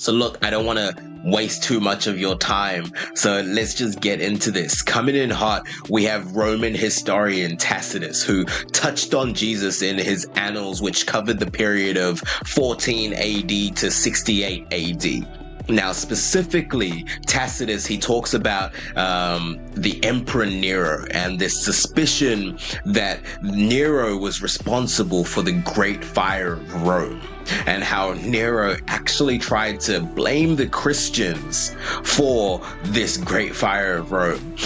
So look, I don't want to waste too much of your time. So let's just get into this. Coming in hot, we have Roman historian Tacitus, who touched on Jesus in his annals, which covered the period of 14 AD to 68 AD. Now, specifically, Tacitus, he talks about the Emperor Nero and this suspicion that Nero was responsible for the Great Fire of Rome, and how Nero actually tried to blame the Christians for this Great Fire of Rome.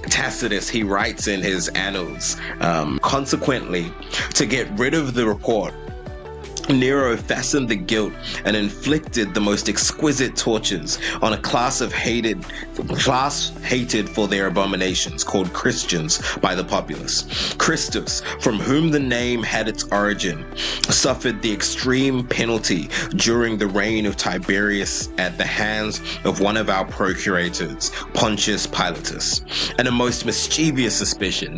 Tacitus, he writes in his annals, consequently, to get rid of the report, Nero fastened the guilt and inflicted the most exquisite tortures on a class hated for their abominations, called Christians by the populace. Christus, from whom the name had its origin, suffered the extreme penalty during the reign of Tiberius at the hands of one of our procurators, Pontius Pilatus, and a most mischievous suspicion,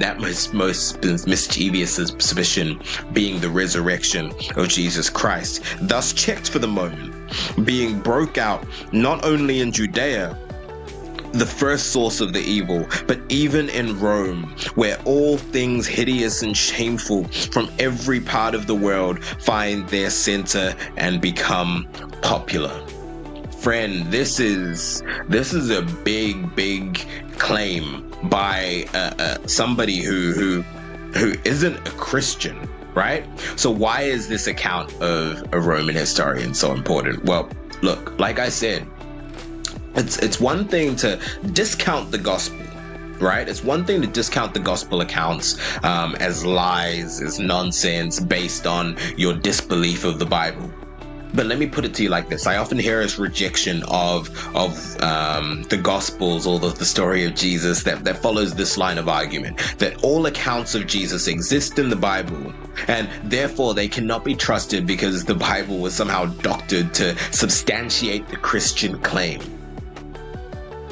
being the resurrection of Jesus Christ, thus checked for the moment, being broke out not only in Judea, the first source of the evil, but even in Rome, where all things hideous and shameful from every part of the world find their center and become popular. Friend, this is a big claim by somebody who isn't a Christian. Right? So why is this account of a Roman historian so important? Well, look, like I said, it's one thing to discount the gospel, right? It's one thing to discount the gospel accounts as lies, as nonsense based on your disbelief of the Bible. But let me put it to you like this. I often hear this rejection of the Gospels or the story of Jesus that follows this line of argument, that all accounts of Jesus exist in the Bible, and therefore they cannot be trusted because the Bible was somehow doctored to substantiate the Christian claim.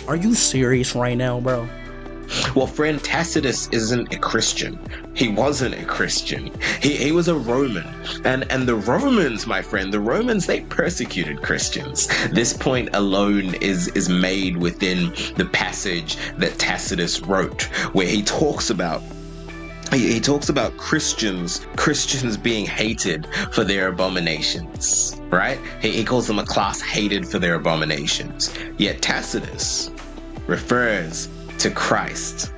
Are you serious right now, bro? Well, friend, Tacitus isn't a Christian. He wasn't a Christian. He was a Roman. And the Romans, my friend, the Romans, they persecuted Christians. This point alone is made within the passage that Tacitus wrote, where he talks about Christians being hated for their abominations, right? He calls them a class hated for their abominations. Yet Tacitus refers to Christ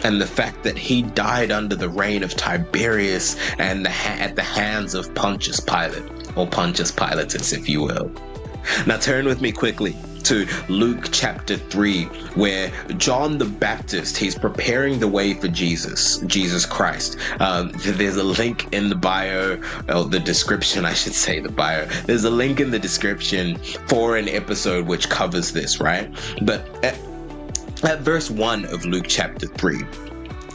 and the fact that he died under the reign of Tiberius and at the hands of Pontius Pilate, or Pontius Pilatus, if you will. Now turn with me quickly to Luke chapter 3, where John the Baptist, he's preparing the way for Jesus Christ. There's a link in the bio, or the description, I should say the bio. There's a link in the description for an episode which covers this, right? But at verse 1 of Luke chapter 3,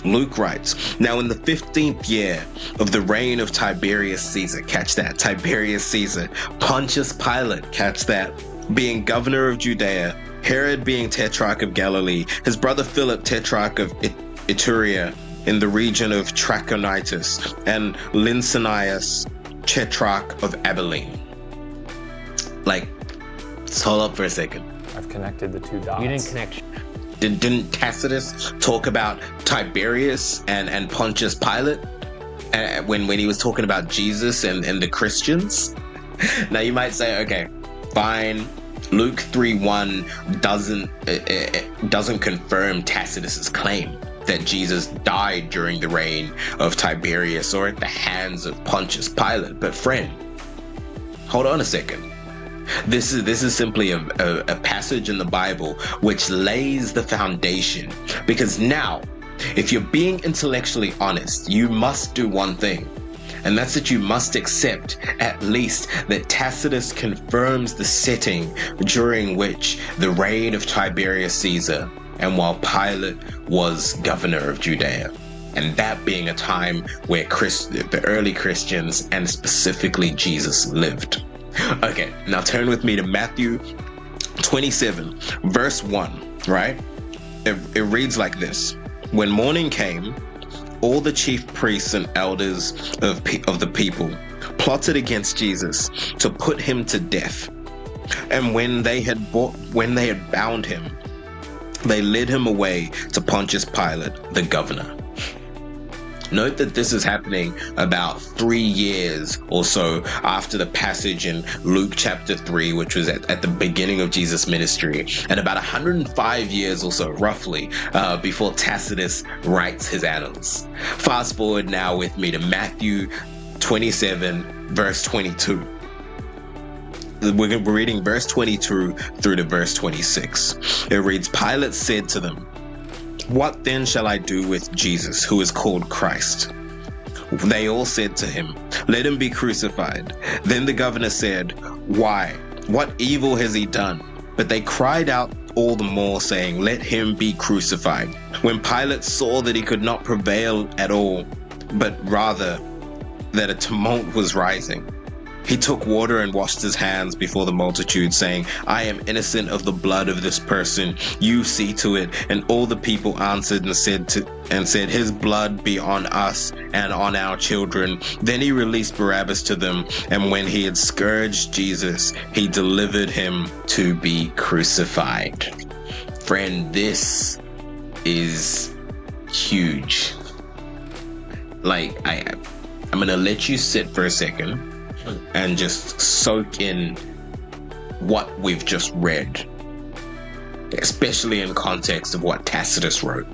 Luke writes, "Now in the 15th year of the reign of Tiberius Caesar," catch that, Tiberius Caesar, "Pontius Pilate," catch that, "being governor of Judea, Herod being tetrarch of Galilee, his brother Philip tetrarch of Iturea in the region of Trachonitis, and Lysanias tetrarch of Abilene." Like, let's hold up for a second. I've connected the two dots. You didn't connect. Didn't Tacitus talk about Tiberius and Pontius Pilate when he was talking about Jesus and the Christians? Now you might say, okay, fine. Luke 3:1 doesn't confirm Tacitus's claim that Jesus died during the reign of Tiberius or at the hands of Pontius Pilate. But friend, hold on a second. This is simply a passage in the Bible which lays the foundation, because now, if you're being intellectually honest, you must do one thing, and that's that you must accept at least that Tacitus confirms the setting during which the reign of Tiberius Caesar and while Pilate was governor of Judea, and that being a time where the early Christians and specifically Jesus lived. Okay, now turn with me to Matthew 27, verse 1, right? It reads like this. "When morning came, all the chief priests and elders of the people plotted against Jesus to put him to death. And when they had bound him, they led him away to Pontius Pilate, the governor. Note that this is happening about 3 years or so after the passage in Luke chapter 3, which was at the beginning of Jesus' ministry, and about 105 years or so, roughly, before Tacitus writes his annals. Fast forward now with me to Matthew 27, verse 22. We're reading verse 22 through to verse 26. It reads, Pilate said to them, "What then shall I do with Jesus, who is called Christ?" They all said to him, "Let him be crucified." Then the governor said, "Why? What evil has he done?" But they cried out all the more, saying, "Let him be crucified." When Pilate saw that he could not prevail at all, but rather that a tumult was rising, he took water and washed his hands before the multitude, saying, "I am innocent of the blood of this person. You see to it." And all the people answered and said, "His blood be on us and on our children." Then he released Barabbas to them, and when he had scourged Jesus, he delivered him to be crucified. Friend, this is huge. I'm gonna let you sit for a second and just soak in what we've just read, especially in context of what Tacitus wrote,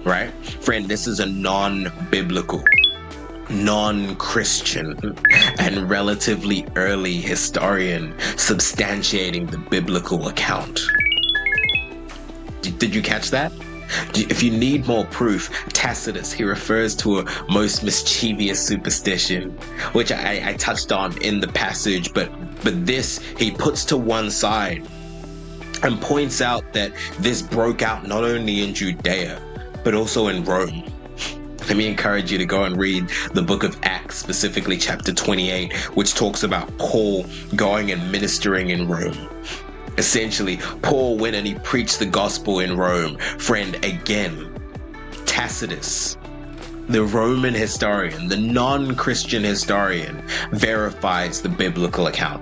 right? Friend, this is a non-biblical, non-Christian, and relatively early historian substantiating the biblical account. Did you catch that? If you need more proof, Tacitus, he refers to a most mischievous superstition, which I touched on in the passage, but this he puts to one side and points out that this broke out not only in Judea, but also in Rome. Let me encourage you to go and read the book of Acts, specifically chapter 28, which talks about Paul going and ministering in Rome. Essentially, Paul went and he preached the gospel in Rome. Friend, again, Tacitus, the Roman historian, the non-Christian historian, verifies the biblical account.